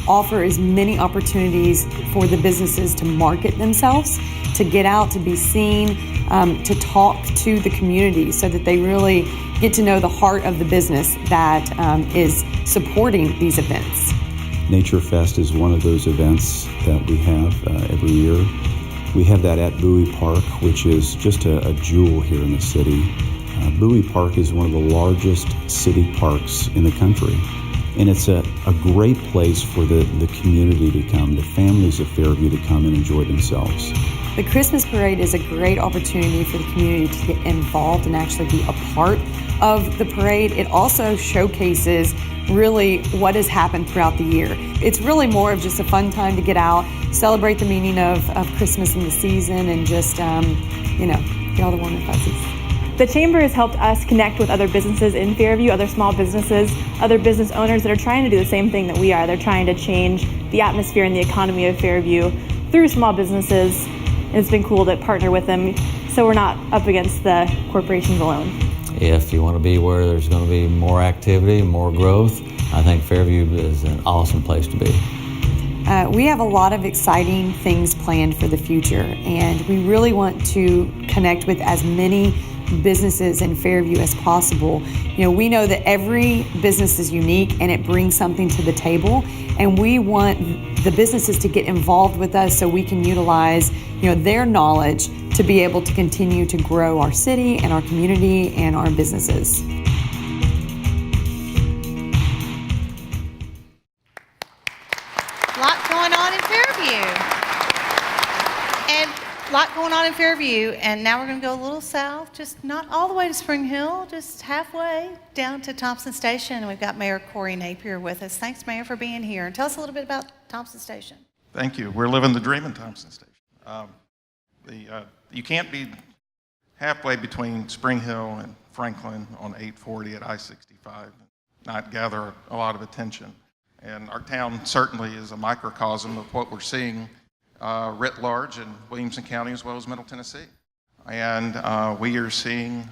offer as many opportunities for the businesses to market themselves, to get out, to be seen, to talk to the community so that they really get to know the heart of the business that is supporting these events. Nature Fest is one of those events that we have every year. We have that at Bowie Park, which is just a jewel here in the city. Bowie Park is one of the largest city parks in the country. And it's a great place for the community to come, the families of Fairview to come and enjoy themselves. The Christmas parade is a great opportunity for the community to get involved and actually be a part of the parade. It also showcases really what has happened throughout the year. It's really more of just a fun time to get out, celebrate the meaning of Christmas in the season, and just, get all the warm and fuzzies. The Chamber has helped us connect with other businesses in Fairview, other small businesses, other business owners that are trying to do the same thing that we are. They're trying to change the atmosphere and the economy of Fairview through small businesses, and it's been cool to partner with them so we're not up against the corporations alone. If you want to be where there's going to be more activity, more growth, I think Fairview is an awesome place to be. We have a lot of exciting things planned for the future, and we really want to connect with as many businesses in Fairview as possible. We know that every business is unique and it brings something to the table, and we want the businesses to get involved with us so we can utilize, their knowledge to be able to continue to grow our city and our community and our businesses. Lot going on in Fairview, and now we're going to go a little south, just not all the way to Spring Hill, just halfway down to Thompson Station, and we've got Mayor Corey Napier with us. Thanks, Mayor, for being here. And tell us a little bit about Thompson Station. Thank you. We're living the dream in Thompson Station. You can't be halfway between Spring Hill and Franklin on 840 at I-65 and not gather a lot of attention. And our town certainly is a microcosm of what we're seeing writ large in Williamson County as well as Middle Tennessee. And we are seeing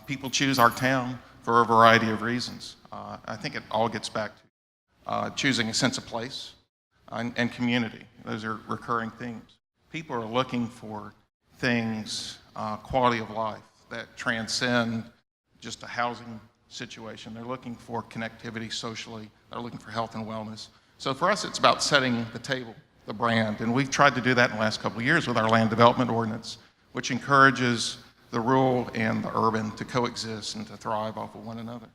people choose our town for a variety of reasons. I think it all gets back to choosing a sense of place and community. Those are recurring themes. People are looking for things, quality of life, that transcend just a housing situation. They're looking for connectivity socially. They're looking for health and wellness. So for us, it's about setting the table, the brand. And we've tried to do that in the last couple of years with our land development ordinance, which encourages the rural and the urban to coexist and to thrive off of one another.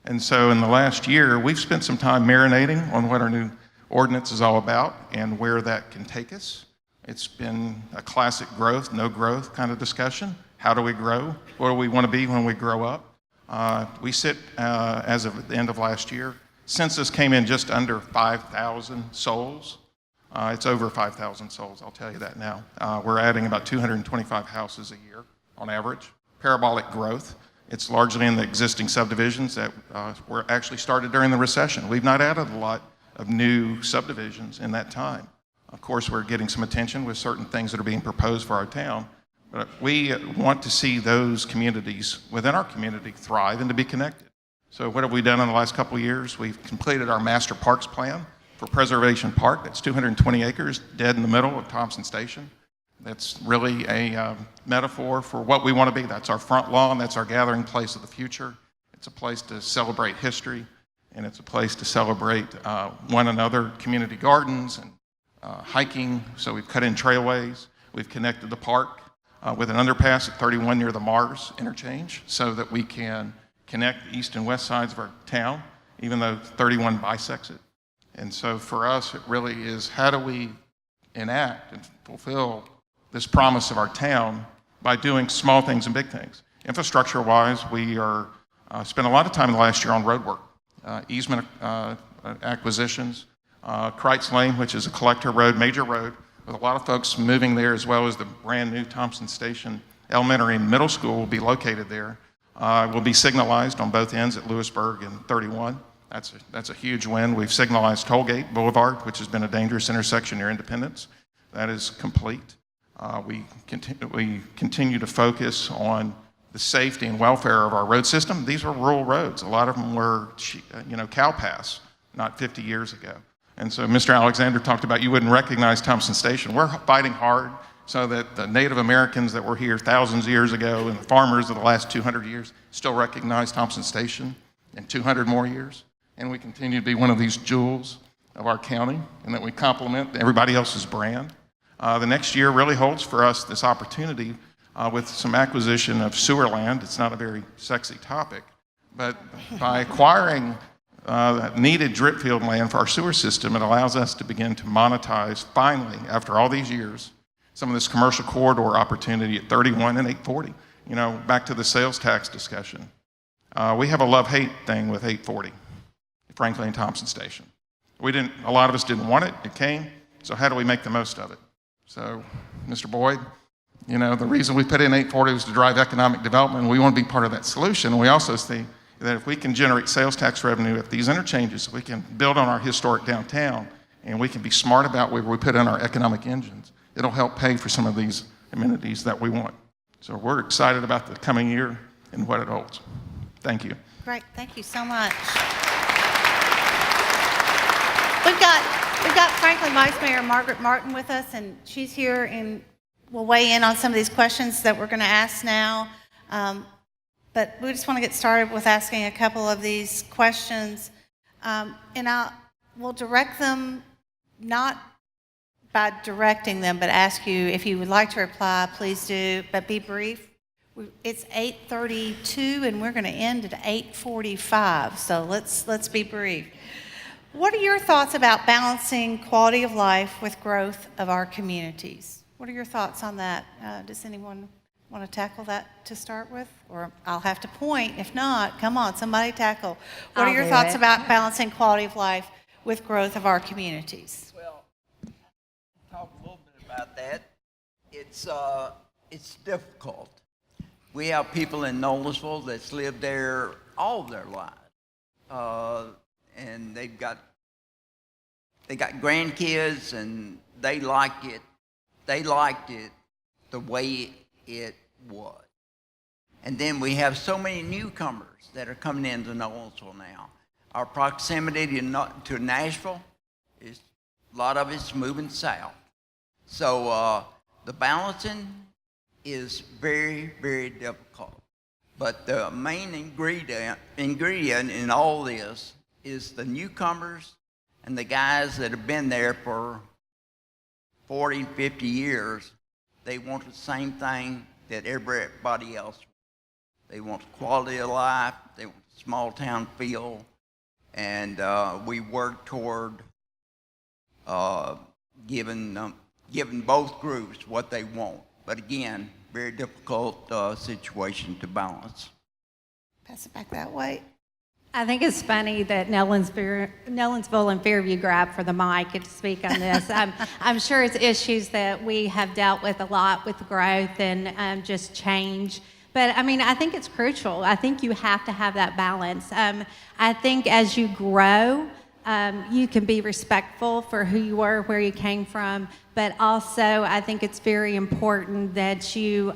And so in the last year, we've spent some time marinating on what our new ordinance is all about and where that can take us. It's been a classic growth, no growth kind of discussion. How do we grow? What do we want to be when we grow up? We sit, as of the end of last year, census came in just under 5,000 souls. It's over 5,000 souls, I'll tell you that now. We're adding about 225 houses a year on average. Parabolic growth. It's largely in the existing subdivisions that were actually started during the recession. We've not added a lot of new subdivisions in that time. Of course, we're getting some attention with certain things that are being proposed for our town, but we want to see those communities within our community thrive and to be connected. So what have we done in the last couple of years? We've completed our master parks plan for Preservation Park. That's 220 acres dead in the middle of Thompson Station. That's really a metaphor for what we want to be. That's our front lawn. That's our gathering place of the future. It's a place to celebrate history, and it's a place to celebrate one another, community gardens and hiking. So we've cut in trailways. We've connected the park with an underpass at 31 near the Mars interchange so that we can connect the east and west sides of our town, even though 31 bisects it. And so for us, it really is how do we enact and fulfill this promise of our town by doing small things and big things. Infrastructure-wise, we are spent a lot of time in the last year on road work, easement acquisitions, Kreitz Lane, which is a collector road, major road, with a lot of folks moving there, as well as the brand new Thompson Station Elementary and Middle School will be located there. Will be signalized on both ends at Lewisburg and 31. That's a huge win. We've signalized Tollgate Boulevard, which has been a dangerous intersection near Independence. That is complete. We continue to focus on the safety and welfare of our road system. These are rural roads. A lot of them were, cow paths not 50 years ago. And so Mr. Alexander talked about you wouldn't recognize Thompson Station. We're fighting hard so that the Native Americans that were here thousands of years ago and the farmers of the last 200 years still recognize Thompson Station in 200 more years. And we continue to be one of these jewels of our county, and that we complement everybody else's brand. The next year really holds for us this opportunity with some acquisition of sewer land. It's not a very sexy topic, but by acquiring needed drip field land for our sewer system, it allows us to begin to monetize, finally, after all these years, some of this commercial corridor opportunity at 31 and 840. You know, back to the sales tax discussion. We have a love-hate thing with 840, Franklin and Thompson Station. A lot of us didn't want it, it came, so how do we make the most of it? So, Mr. Boyd, you know, the reason we put in 840 was to drive economic development, and we want to be part of that solution. We also see that if we can generate sales tax revenue at these interchanges, we can build on our historic downtown, and we can be smart about where we put in our economic engines. It'll help pay for some of these amenities that we want. So we're excited about the coming year and what it holds. Thank you. Great, thank you so much. We've got Franklin Vice Mayor Margaret Martin with us, and she's here and will weigh in on some of these questions that we're going to ask now. But we just want to get started with asking a couple of these questions. And we'll direct them, not by directing them, but ask you if you would like to reply, please do, but be brief. It's 8:32 and we're going to end at 8:45, so let's be brief. What are your thoughts about balancing quality of life with growth of our communities? What are your thoughts on that? Does anyone want to tackle that to start with? Or I'll have to point. If not, come on, somebody tackle. What are your thoughts about balancing quality of life with growth of our communities? Well, talk a little bit about that. It's difficult. We have people in Knowlesville that's lived there all their lives, and they got grandkids, and they liked it. They liked it the way it was. And then we have so many newcomers that are coming into Knowlesville now. Our proximity to Nashville is a lot of it's moving south. So the balancing is very, very difficult. But the main ingredient in all this is the newcomers and the guys that have been there for 40, 50 years. They want the same thing that everybody else wants. They want quality of life, they want a small town feel, and we work toward giving both groups what they want. But again, very difficult situation to balance. Pass it back that way. I think it's funny that Nellensville and Fairview grabbed for the mic to speak on this. I'm sure it's issues that we have dealt with a lot with growth and just change. But I mean, I think it's crucial. I think you have to have that balance. I think as you grow, you can be respectful for who you were, where you came from, but also I think it's very important that you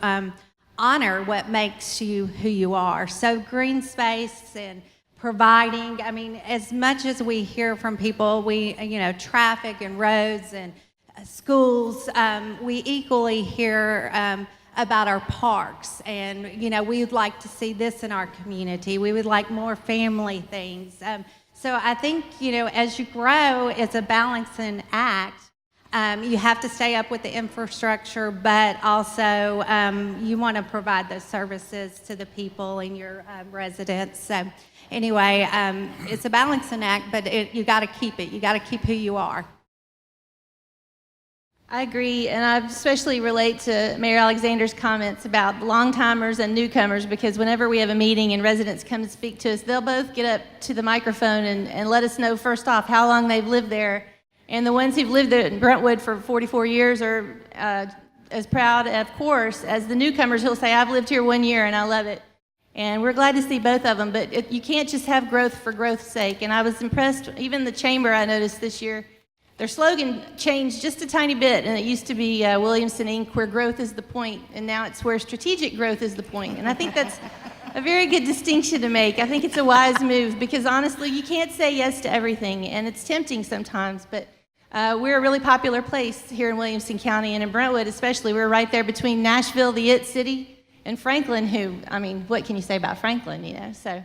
honor what makes you who you are. So green space and providing, I mean, as much as we hear from people, traffic and roads and schools, we equally hear about our parks. And, we would like to see this in our community. We would like more family things. So I think, as you grow, it's a balancing act. You have to stay up with the infrastructure, but also you want to provide those services to the people and your residents. So anyway, it's a balancing act, but you got to keep it. You got to keep who you are. I agree, and I especially relate to Mayor Alexander's comments about long-timers and newcomers, because whenever we have a meeting and residents come to speak to us, they'll both get up to the microphone and let us know first off how long they've lived there. And the ones who've lived there in Brentwood for 44 years are as proud, of course, as the newcomers who'll say, I've lived here 1 year and I love it. And we're glad to see both of them, but you can't just have growth for growth's sake. And I was impressed, even the chamber I noticed this year, their slogan changed just a tiny bit, and it used to be Williamson Inc., where growth is the point, and now it's where strategic growth is the point. And I think that's a very good distinction to make. I think it's a wise move, because honestly, you can't say yes to everything, and it's tempting sometimes, but We're a really popular place here in Williamson County and in Brentwood especially. We're right there between Nashville, the it city, and Franklin, what can you say about Franklin, So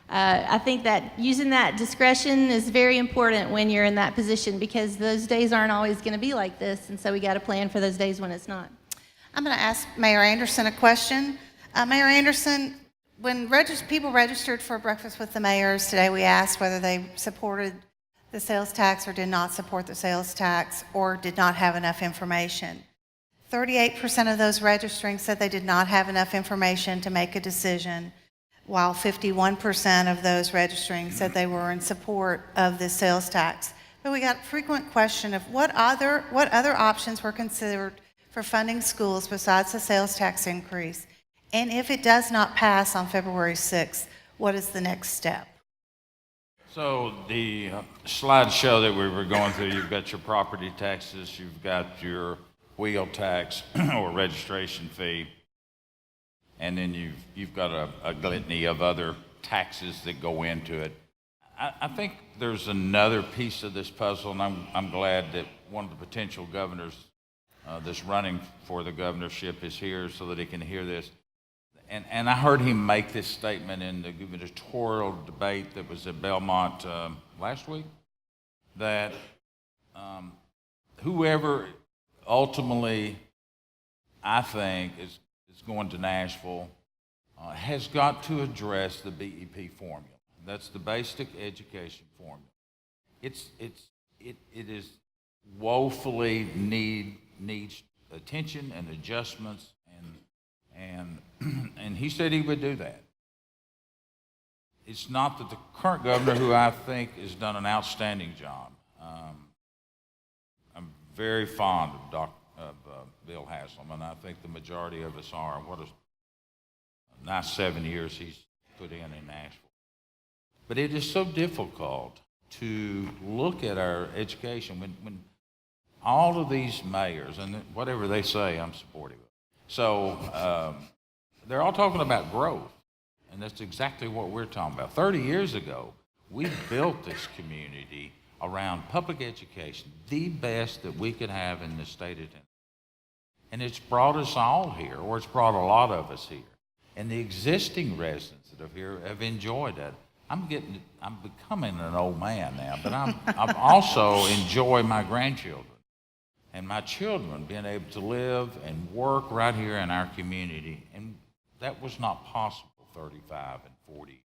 I think that using that discretion is very important when you're in that position, because those days aren't always going to be like this, and so we got to plan for those days when it's not. I'm going to ask Mayor Anderson a question. Mayor Anderson, when people registered for Breakfast with the Mayors today, we asked whether they supported the sales tax or did not support the sales tax or did not have enough information. 38% of those registering said they did not have enough information to make a decision, while 51% of those registering said they were in support of the sales tax. But we got a frequent question of what other options were considered for funding schools besides the sales tax increase. And if it does not pass on February 6th, what is the next step? So the slideshow that we were going through, you've got your property taxes, you've got your wheel tax or registration fee, and then you've got a litany of other taxes that go into it. I think there's another piece of this puzzle, and I'm glad that one of the potential governors that's running for the governorship is here so that he can hear this. And I heard him make this statement in the gubernatorial debate that was at Belmont last week, that whoever ultimately, I think, is going to Nashville has got to address the BEP formula. That's the basic education formula. It is woefully needs attention and adjustments, and he said he would do that. It's not that the current governor, who I think has done an outstanding job. I'm very fond of Bill Haslam, and I think the majority of us are. What a nice 7 years he's put in Nashville. But it is so difficult to look at our education when all of these mayors, and whatever they say, I'm supportive of. So they're all talking about growth, and that's exactly what we're talking about. 30 years ago, we built this community around public education, the best that we could have in the state of Tennessee. And it's brought us all here, or it's brought a lot of us here. And the existing residents that are here have enjoyed that. I'm becoming an old man now, but I'm also enjoy my grandchildren and my children being able to live and work right here in our community. And that was not possible 35 and 40.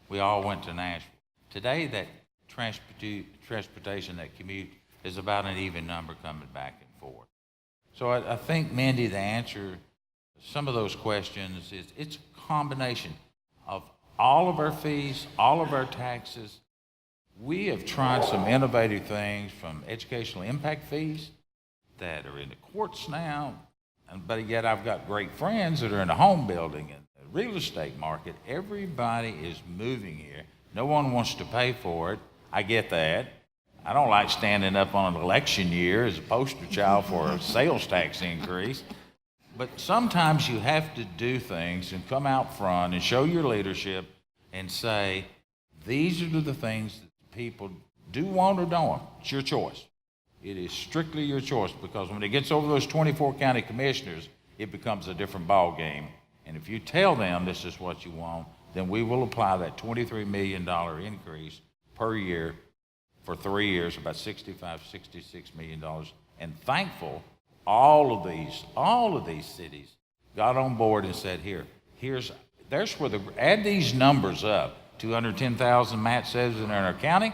We all went to Nashville. Today, that transportation, that commute, is about an even number coming back and forth. So I think, Mindy, the answer to some of those questions is it's a combination of all of our fees, all of our taxes. We have tried some innovative things, from educational impact fees that are in the courts now, but yet I've got great friends that are in the home building and the real estate market. Everybody is moving here. No one wants to pay for it. I get that. I don't like standing up on an election year as a poster child for a sales tax increase. But sometimes you have to do things and come out front and show your leadership and say, these are the things that people do want or don't want. It's your choice. It is strictly your choice, because when it gets over those 24 county commissioners, it becomes a different ball game. And if you tell them this is what you want, then we will apply that $23 million increase per year for 3 years, about $65, $66 million. And thankful, all of these cities got on board and said, there's where add these numbers up. 210,000, Matt says, in our county.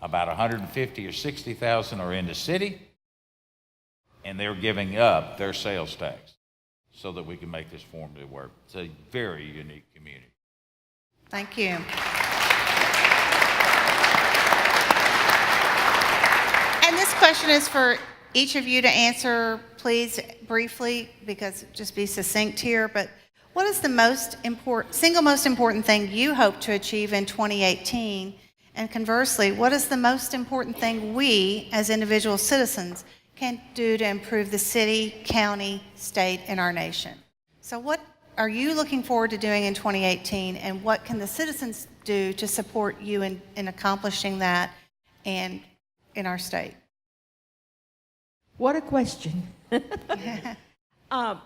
About 150 or 60,000 are in the city, and they're giving up their sales tax so that we can make this formula work. It's a very unique community. Thank you. And this question is for each of you to answer, please, briefly, because just be succinct here. But what is the single most important thing you hope to achieve in 2018? And conversely, what is the most important thing we, as individual citizens, can do to improve the city, county, state, and our nation? So what are you looking forward to doing in 2018, and what can the citizens do to support you in accomplishing that and in our state? What a question. I'm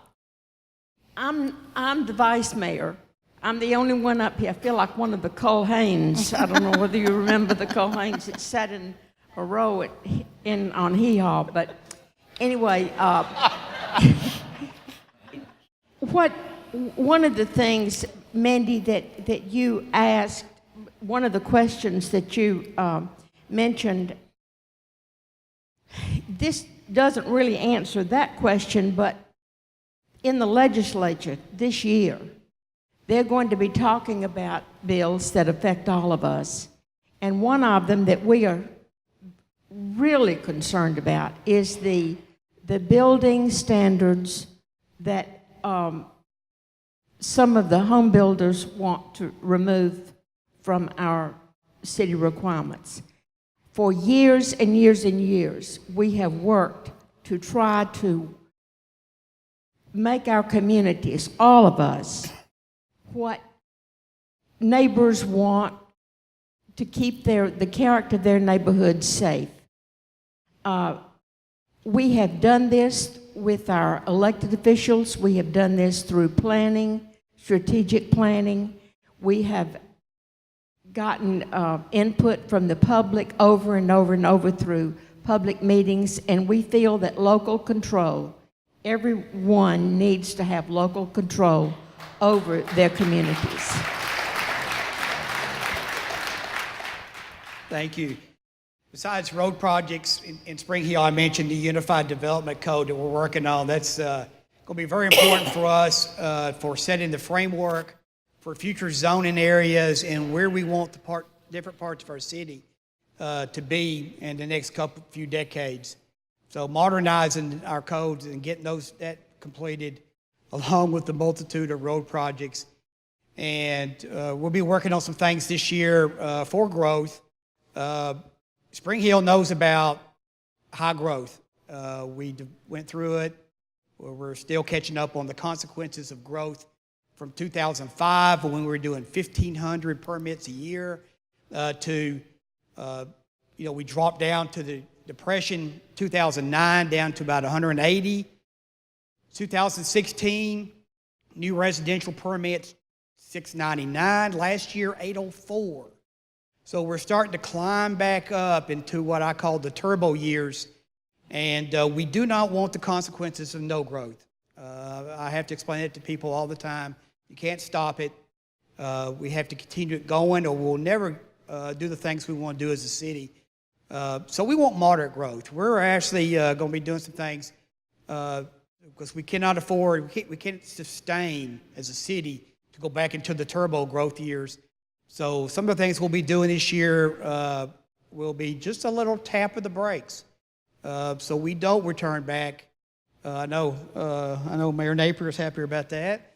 the vice mayor. I'm the only one up here. I feel like one of the Culhanes. I don't know whether you remember the Culhanes that sat in a row on Hee Haw, but anyway, one of the things, Mandy, that you asked, one of the questions that you mentioned, this doesn't really answer that question, but in the legislature this year, they're going to be talking about bills that affect all of us. And one of them that we are really concerned about is the building standards that some of the home builders want to remove from our city requirements. For years and years and years, we have worked to try to make our communities, all of us, what neighbors want to keep the character of their neighborhood safe. We have done this with our elected officials. We have done this through planning, strategic planning. We have gotten input from the public over and over and over through public meetings, and we feel that local control, everyone needs to have local control over their communities. Thank you. Besides road projects in Spring Hill, I mentioned the Unified Development Code that we're working on. That's going to be very important for us for setting the framework for future zoning areas and where we want the different parts of our city to be in the next few decades. So modernizing our codes and getting that completed along with the multitude of road projects. And we'll be working on some things this year for growth. Spring Hill knows about high growth. We went through it. We're still catching up on the consequences of growth from 2005 when we were doing 1,500 permits a year to, we dropped down to the Depression 2009 down to about 180. 2016, new residential permits, 699. Last year, 804. So we're starting to climb back up into what I call the turbo years, and we do not want the consequences of no growth. I have to explain it to people all the time. You can't stop it. We have to continue it going, or we'll never do the things we want to do as a city. So we want moderate growth. We're actually going to be doing some things because we cannot afford, we can't sustain as a city to go back into the turbo growth years. So some of the things we'll be doing this year will be just a little tap of the brakes. So we don't return back. I know Mayor Napier is happier about that,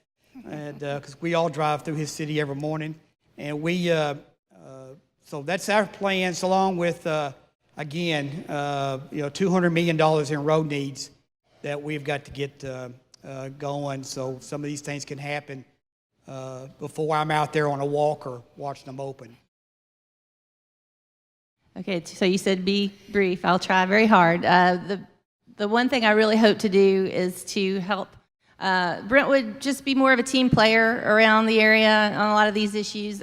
and because we all drive through his city every morning, and so that's our plans, along with again, $200 million in road needs that we've got to get going. So some of these things can happen before I'm out there on a walker watching them open. Okay, so you said be brief. I'll try very hard. The one thing I really hope to do is to help Brentwood just be more of a team player around the area on a lot of these issues.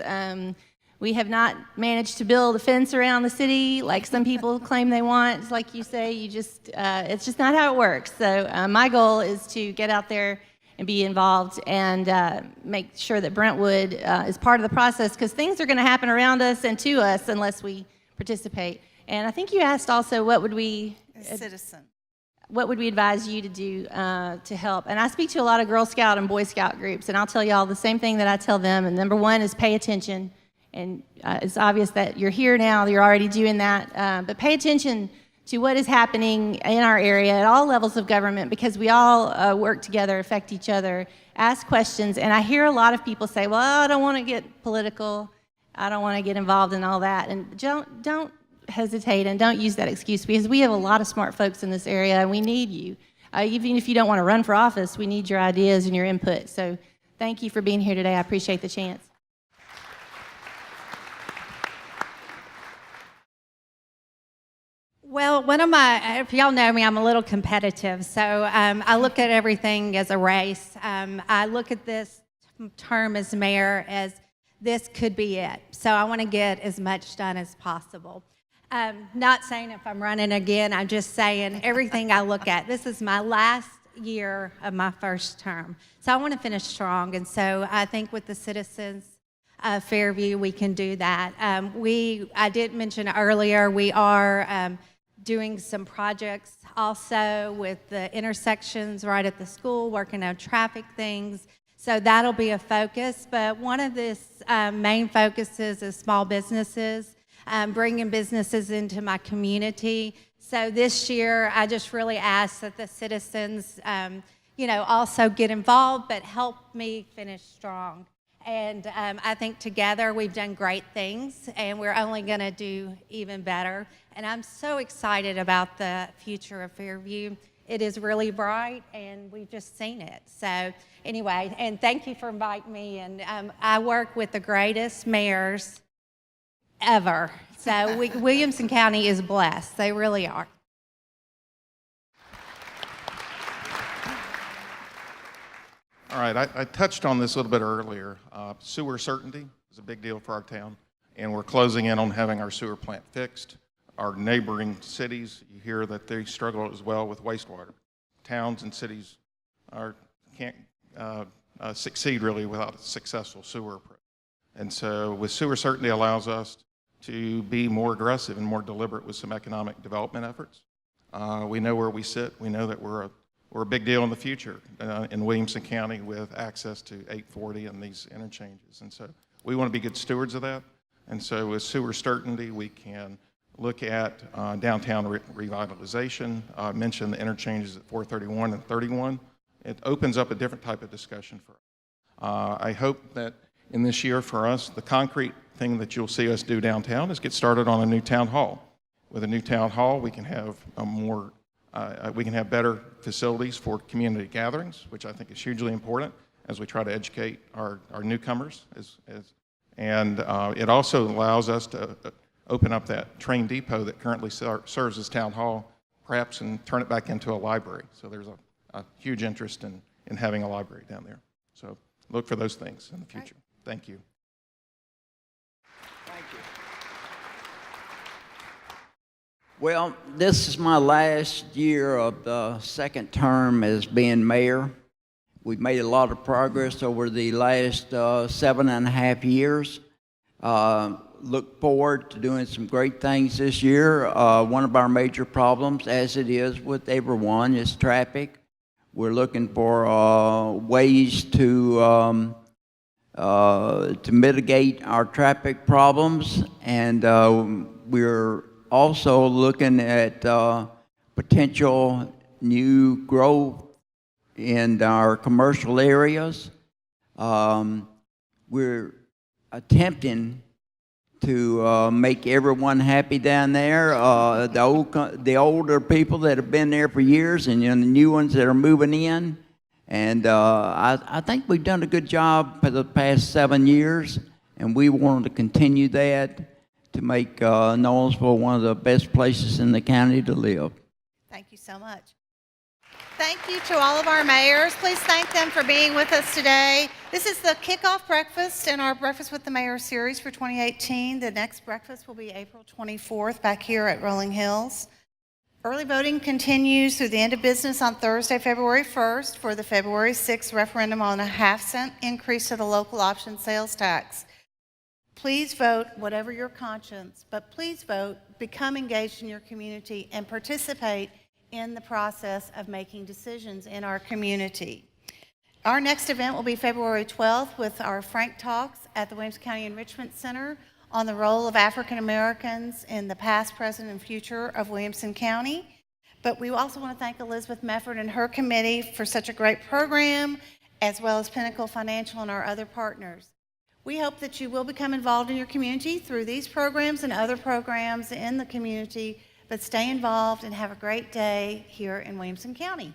We have not managed to build a fence around the city like some people claim they want. Like you say, it's just not how it works. So my goal is to get out there and be involved and make sure that Brentwood is part of the process, because things are going to happen around us and to us unless we participate. And I think you asked also, what would we advise you to do to help? And I speak to a lot of Girl Scout and Boy Scout groups, and I'll tell y'all the same thing that I tell them. And number one is pay attention. And it's obvious that you're here now, you're already doing that. But pay attention to what is happening in our area at all levels of government, because we all work together, affect each other, ask questions. And I hear a lot of people say, well, I don't want to get political. I don't want to get involved in all that. And don't hesitate and don't use that excuse, because we have a lot of smart folks in this area and we need you. Even if you don't want to run for office, we need your ideas and your input. So thank you for being here today. I appreciate the chance. Well, Well, one of my, if y'all know me, I'm a little competitive. So I look at everything as a race. I look at this term as mayor as this could be it. So I want to get as much done as possible. Not saying if I'm running again, I'm just saying everything I look at. This is my last year of my first term. So I want to finish strong. And so I think with the citizens of Fairview, we can do that. I did mention earlier, we are doing some projects also with the intersections right at the school, working on traffic things. So that'll be a focus. But one of this main focuses is small businesses, bringing businesses into my community. So this year, I just really ask that the citizens, also get involved, but help me finish strong. And I think together we've done great things, and we're only going to do even better. And I'm so excited about the future of Fairview. It is really bright, and we've just seen it. So anyway, and thank you for inviting me. And I work with the greatest mayors ever. So Williamson County is blessed. They really are. All right, I touched on this a little bit earlier. Sewer certainty is a big deal for our town, and we're closing in on having our sewer plant fixed. Our neighboring cities, you hear that they struggle as well with wastewater. Towns and cities can't succeed really without a successful sewer approach. And so with sewer certainty allows us to be more aggressive and more deliberate with some economic development efforts. We know where we sit. We know that we're a big deal in the future in Williamson County with access to 840 and these interchanges. And so we want to be good stewards of that. And so with sewer certainty, we can look at downtown revitalization. I mentioned the interchanges at 431 and 31. It opens up a different type of discussion for us. I hope that in this year for us, the concrete thing that you'll see us do downtown is get started on a new town hall. With a new town hall, we can have better facilities for community gatherings, which I think is hugely important as we try to educate our newcomers. It also allows us to open up that train depot that currently serves as town hall, perhaps, and turn it back into a library. So there's a huge interest in having a library down there. So look for those things in the future. Thank you. Thank you. Well, this is my last year of the second term as being mayor. We've made a lot of progress over the last 7.5 years. Look forward to doing some great things this year. One of our major problems, as it is with everyone, is traffic. We're looking for ways to mitigate our traffic problems, and we're also looking at potential new growth in our commercial areas. We're attempting to make everyone happy down there. The older people that have been there for years, and the new ones that are moving in. And I think we've done a good job for the past 7 years, and we want to continue that to make Nolensville one of the best places in the county to live. Thank you so much. Thank you to all of our mayors. Please thank them for being with us today. This is the kickoff breakfast in our Breakfast with the Mayor series for 2018. The next breakfast will be April 24th back here at Rolling Hills. Early voting continues through the end of business on Thursday, February 1st for the February 6th referendum on a 0.5-cent increase to the local option sales tax. Please vote whatever your conscience, but please vote, become engaged in your community, and participate in the process of making decisions in our community. Our next event will be February 12th with our Frank Talks at the Williamson County Enrichment Center on the role of African Americans in the past, present, and future of Williamson County. But we also want to thank Elizabeth Mefford and her committee for such a great program, as well as Pinnacle Financial and our other partners. We hope that you will become involved in your community through these programs and other programs in the community, but stay involved and have a great day here in Williamson County.